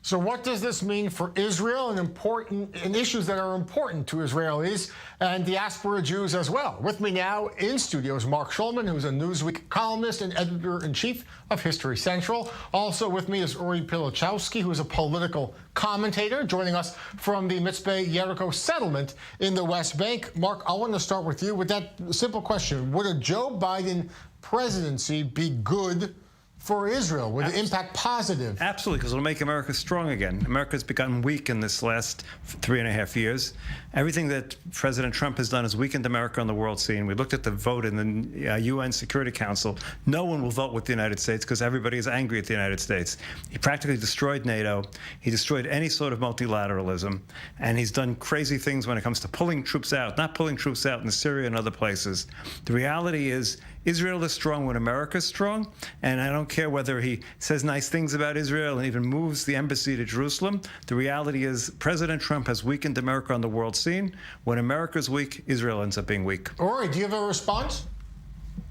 So what does this mean for Israel and issues that are important to Israelis and diaspora Jews as well? With me now in studio is Mark Schulman, who's a Newsweek columnist and editor-in-chief of History Central. Also with me is Uri Pilichowski, who is a political commentator, joining us from the Mitzpe-Jericho settlement in the West Bank. Mark, I want to start with you with that simple question. Would a Joe Biden presidency be good for Israel? Would it impact positive? Absolutely, because it'll make America strong again. America's become weak in this last 3.5 years. Everything that President Trump has done has weakened America on the world scene. We looked at the vote in the UN Security Council. No one will vote with the United States because everybody is angry at the United States. He practically destroyed NATO. He destroyed any sort of multilateralism. And he's done crazy things when it comes to pulling troops out, not pulling troops out in Syria and other places. The reality is Israel is strong when America's strong, and I don't care whether he says nice things about Israel and even moves the embassy to Jerusalem. The reality is President Trump has weakened America on the world scene. When America's weak, Israel ends up being weak. Ori, do you have a response?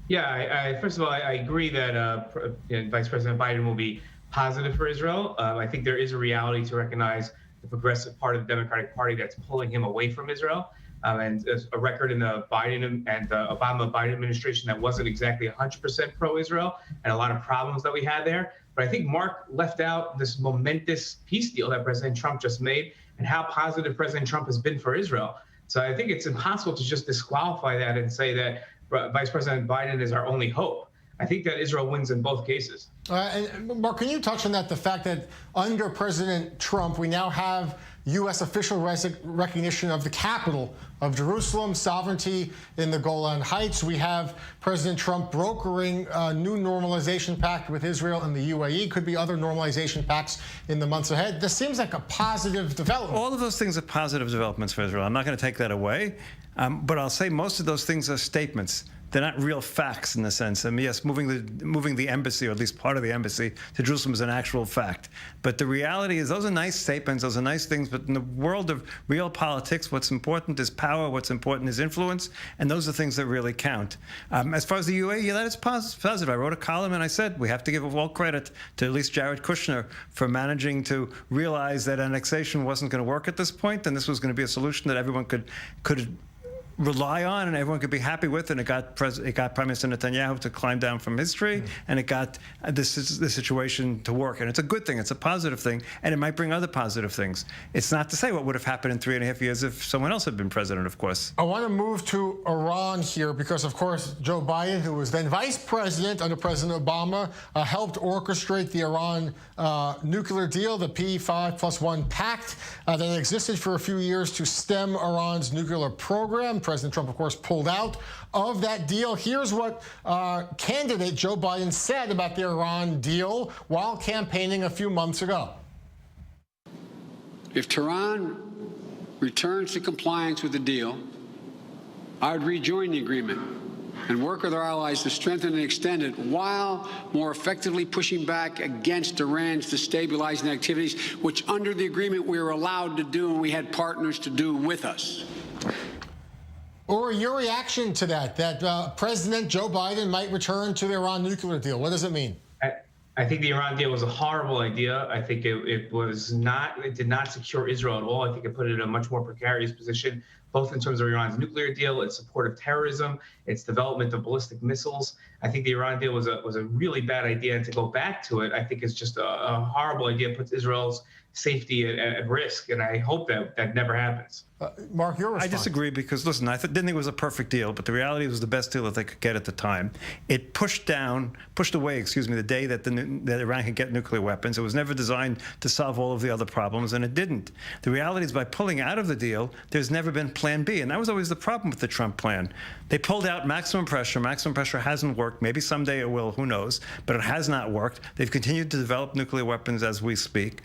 Yeah, first of all, I agree that Vice President Biden will be positive for Israel. I think there is a reality to recognize the progressive part of the Democratic Party that's pulling him away from Israel. And a record in the Biden and the Obama-Biden administration that wasn't exactly 100% pro-Israel, and a lot of problems that we had there. But I think Mark left out this momentous peace deal that President Trump just made and how positive President Trump has been for Israel. So I think it's impossible to just disqualify that and say that Vice President Biden is our only hope. I think that Israel wins in both cases. And Mark, can you touch on that, the fact that under President Trump, we now have U.S. official recognition of the capital of Jerusalem, sovereignty in the Golan Heights. We have President Trump brokering a new normalization pact with Israel and the UAE. Could be other normalization pacts in the months ahead. This seems like a positive development. All of those things are positive developments for Israel. I'm not going to take that away. But I'll say most of those things are statements. They're not real facts in the sense. I mean, yes, moving the embassy, or at least part of the embassy, to Jerusalem is an actual fact. But the reality is those are nice statements, those are nice things, but in the world of real politics, what's important is power, what's important is influence, and those are things that really count. As far as the UAE, yeah, that is positive. I wrote a column and I said we have to give all credit to at least Jared Kushner for managing to realize that annexation wasn't going to work at this point, and this was going to be a solution that everyone could rely on and everyone could be happy with, and it got Prime Minister Netanyahu to climb down from history, and it got this situation to work. And it's a good thing, it's a positive thing, and it might bring other positive things. It's not to say what would have happened in 3.5 years if someone else had been president, of course. I want to move to Iran here because, of course, Joe Biden, who was then vice president under President Obama, helped orchestrate the Iran nuclear deal, the P5+1 pact that existed for a few years to stem Iran's nuclear program. President Trump, of course, pulled out of that deal. Here's what candidate Joe Biden said about the Iran deal while campaigning a few months ago. If Tehran returns to compliance with the deal, I would rejoin the agreement and work with our allies to strengthen and extend it while more effectively pushing back against Iran's destabilizing activities, which under the agreement we were allowed to do and we had partners to do with us. Or your reaction to that President Joe Biden might return to the Iran nuclear deal? What does it mean? I think the Iran deal was a horrible idea. I think it did not secure Israel at all. I think it put it in a much more precarious position, both in terms of Iran's nuclear deal, its support of terrorism, its development of ballistic missiles. I think the Iran deal was a really bad idea, and to go back to it, I think is just a horrible idea. It puts Israel's safety at risk, and I hope that never happens. Mark, your response. I disagree because, listen, I didn't think it was a perfect deal, but the reality was the best deal that they could get at the time. It pushed away, the day that Iran could get nuclear weapons. It was never designed to solve all of the other problems, and it didn't. The reality is by pulling out of the deal, there's never been Plan B, and that was always the problem with the Trump plan. They pulled out maximum pressure. Maximum pressure hasn't worked. Maybe someday it will, who knows, but it has not worked. They've continued to develop nuclear weapons as we speak,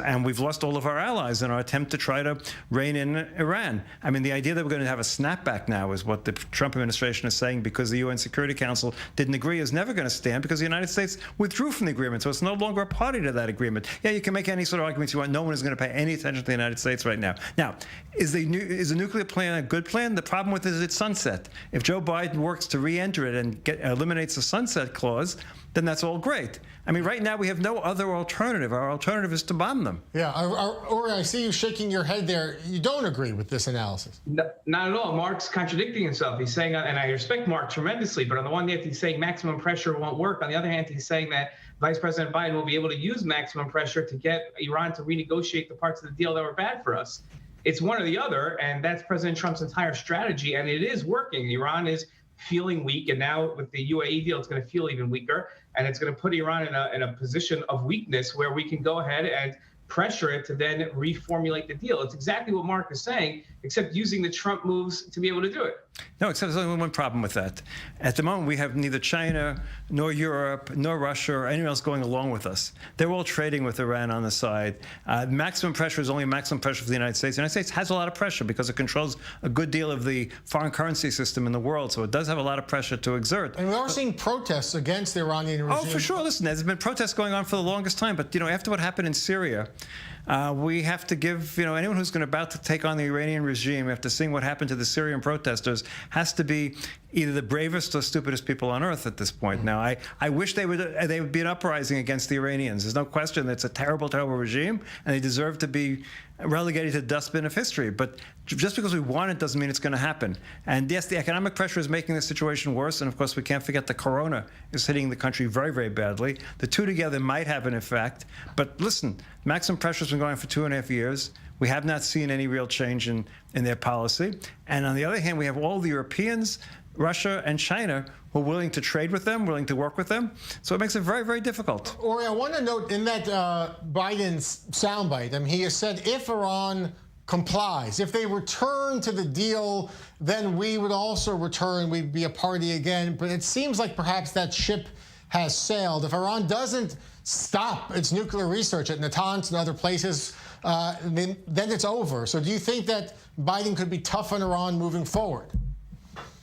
and we've lost all of our allies in our attempt to try to rein in Iran. I mean, the idea that we're going to have a snapback now is what the Trump administration is saying because the UN Security Council didn't agree is never going to stand because the United States withdrew from the agreement, so it's no longer a party to that agreement. Yeah, you can make any sort of arguments you want. No one is going to pay any attention to the United States right now. Now, is the nuclear nuclear plan a good plan? The problem with it is it's sunset. If Joe Biden works to re-enter it and eliminates the sunset clause, then that's all great. I mean, right now we have no other alternative. Our alternative is to bomb them. Yeah, or I see you shaking your head there. You don't agree with this analysis. No, not at all. Mark's contradicting himself. He's saying, and I respect Mark tremendously, but on the one hand, he's saying maximum pressure won't work. On the other hand, he's saying that Vice President Biden will be able to use maximum pressure to get Iran to renegotiate the parts of the deal that were bad for us. It's one or the other, and that's President Trump's entire strategy, and it is working. Iran is feeling weak, and now with the UAE deal, it's going to feel even weaker, and it's going to put Iran in a position of weakness where we can go ahead and pressure it to then reformulate the deal. It's exactly what Mark is saying, except using the Trump moves to be able to do it. No, except there's only one problem with that. At the moment, we have neither China, nor Europe, nor Russia, or anyone else going along with us. They're all trading with Iran on the side. Maximum pressure is only maximum pressure for the United States. The United States has a lot of pressure because it controls a good deal of the foreign currency system in the world, so it does have a lot of pressure to exert. And we are seeing protests against the Iranian regime. Oh, for sure. Listen, there's been protests going on for the longest time, but, after what happened in Syria, we have to give, anyone who's about to take on the Iranian regime after seeing what happened to the Syrian protesters has to be either the bravest or stupidest people on earth at this point. Now, I wish they would be an uprising against the Iranians. There's no question that it's a terrible, terrible regime, and they deserve to be relegated to the dustbin of history. But just because we want it doesn't mean it's going to happen. And yes, the economic pressure is making the situation worse. And of course, we can't forget the corona is hitting the country very, very badly. The two together might have an effect. But listen, maximum pressure has been going on for 2.5 years. We have not seen any real change in their policy. And on the other hand, we have all the Europeans, Russia and China, who are willing to trade with them, willing to work with them. So it makes it very, very difficult. Ori, I want to note in that Biden's soundbite, he has said if Iran complies, if they return to the deal, then we would also return, we'd be a party again. But it seems like perhaps that ship has sailed. If Iran doesn't stop its nuclear research at Natanz and other places, then it's over. So do you think that Biden could be tough on Iran moving forward?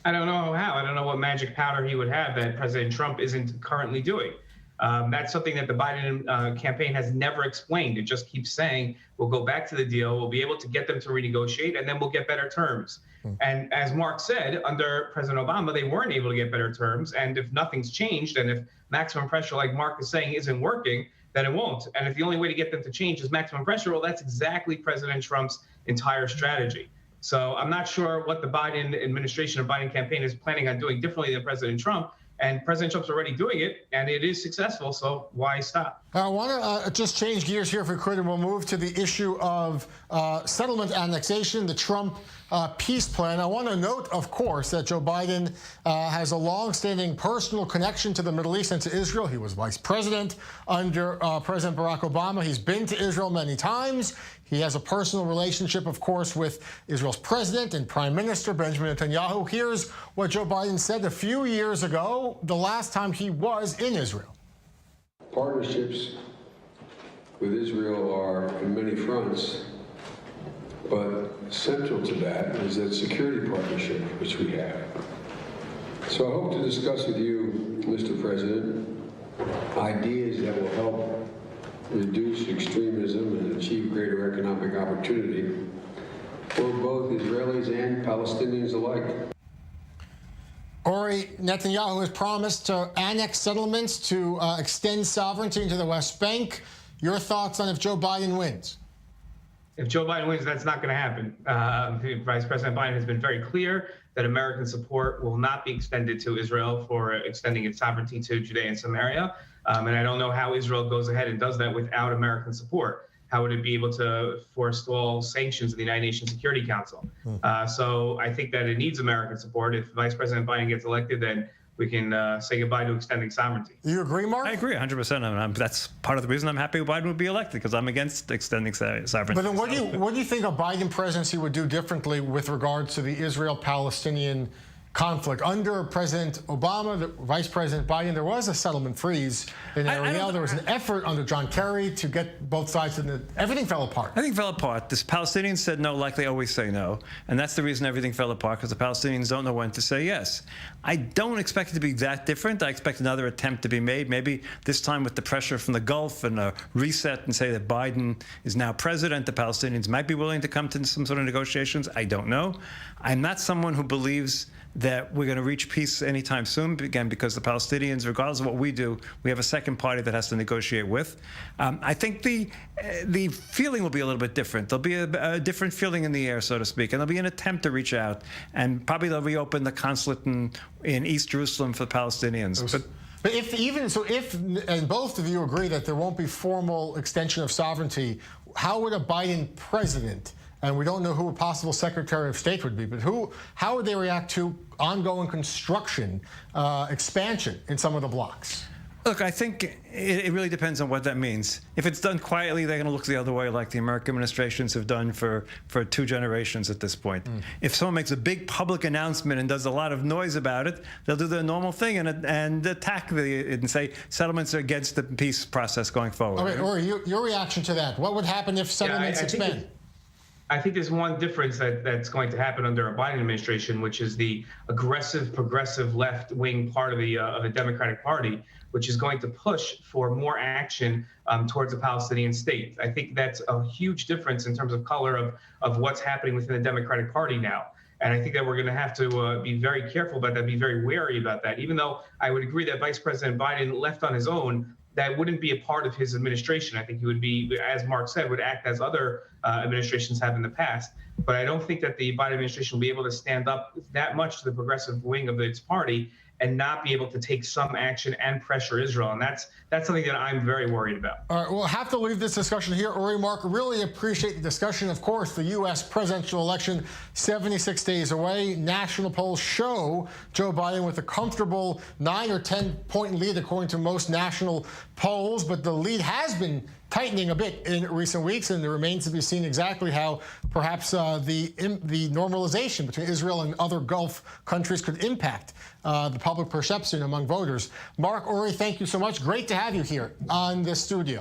I don't know how. I don't know what magic powder he would have that President Trump isn't currently doing. That's something that the Biden campaign has never explained. It just keeps saying, we'll go back to the deal, we'll be able to get them to renegotiate, and then we'll get better terms. And as Mark said, under President Obama, they weren't able to get better terms. And if nothing's changed, and if maximum pressure, like Mark is saying, isn't working, then it won't. And if the only way to get them to change is maximum pressure, well, that's exactly President Trump's entire strategy. So I'm not sure what the Biden administration or Biden campaign is planning on doing differently than President Trump. And President Trump's already doing it, and it is successful, so why stop? I want to just change gears here if we could, and we'll move to the issue of settlement annexation, the Trump peace plan. I want to note, of course, that Joe Biden has a long-standing personal connection to the Middle East and to Israel. He was vice president under President Barack Obama. He's been to Israel many times. He has a personal relationship, of course, with Israel's president and prime minister, Benjamin Netanyahu. Here's what Joe Biden said a few years ago, the last time he was in Israel. Partnerships with Israel are on many fronts, but central to that is that security partnership which we have. So I hope to discuss with you, Mr. President, ideas that will help reduce extremism and achieve greater economic opportunity for both Israelis and Palestinians alike. Ori, Netanyahu has promised to annex settlements to extend sovereignty into the West Bank. Your thoughts on if Joe Biden wins? If Joe Biden wins, that's not going to happen. Vice President Biden has been very clear that American support will not be extended to Israel for extending its sovereignty to Judea and Samaria. And I don't know how Israel goes ahead and does that without American support. How would it be able to forestall sanctions in the United Nations Security Council? So I think that it needs American support. If Vice President Biden gets elected, then we can say goodbye to extending sovereignty. You agree, Mark? I agree 100%. And that's part of the reason I'm happy Biden would be elected, because I'm against extending sovereignty. But then what do you think a Biden presidency would do differently with regards to the Israel-Palestinian conflict. Under President Obama, Vice President Biden, there was a settlement freeze in Ariel. There was an effort under John Kerry to get both sides, and everything fell apart. Everything fell apart. The Palestinians said no like they always say no, and that's the reason everything fell apart, because the Palestinians don't know when to say yes. I don't expect it to be that different. I expect another attempt to be made, maybe this time with the pressure from the Gulf and a reset, and say that Biden is now president. The Palestinians might be willing to come to some sort of negotiations. I don't know. I'm not someone who believes that we're going to reach peace anytime soon, again, because the Palestinians, regardless of what we do, we have a second party that has to negotiate with. I think the feeling will be a little bit different. There'll be a different feeling in the air, so to speak, and there'll be an attempt to reach out, and probably they'll reopen the consulate in East Jerusalem for the Palestinians. But if and both of you agree that there won't be formal extension of sovereignty, how would a Biden president, and we don't know who a possible Secretary of State would be, but how would they react to ongoing construction, expansion in some of the blocks? Look, I think it really depends on what that means. If it's done quietly, they're going to look the other way, like the American administrations have done for 2 generations at this point. If someone makes a big public announcement and does a lot of noise about it, they'll do the normal thing and attack and say settlements are against the peace process going forward. Okay, Uri, your reaction to that? What would happen if settlements expand? I think there's one difference that's going to happen under a Biden administration, which is the aggressive, progressive left-wing part of the Democratic Party, which is going to push for more action towards a Palestinian state. I think that's a huge difference in terms of color of what's happening within the Democratic Party now. And I think that we're going to have to be very careful about that, be very wary about that. Even though I would agree that Vice President Biden left on his own, that wouldn't be a part of his administration. I think he would be, as Mark said, would act as other administrations have in the past. But I don't think that the Biden administration will be able to stand up that much to the progressive wing of its party and not be able to take some action and pressure Israel. And that's something that I'm very worried about. All right, we'll have to leave this discussion here. Uri, Mark, really appreciate the discussion. Of course, the U.S. presidential election 76 days away. National polls show Joe Biden with a comfortable 9 or 10-point lead, according to most national polls. But the lead has been tightening a bit in recent weeks, and it remains to be seen exactly how perhaps the normalization between Israel and other Gulf countries could impact the public perception among voters. Mark, Uri, thank you so much. Great to have you here on the studio.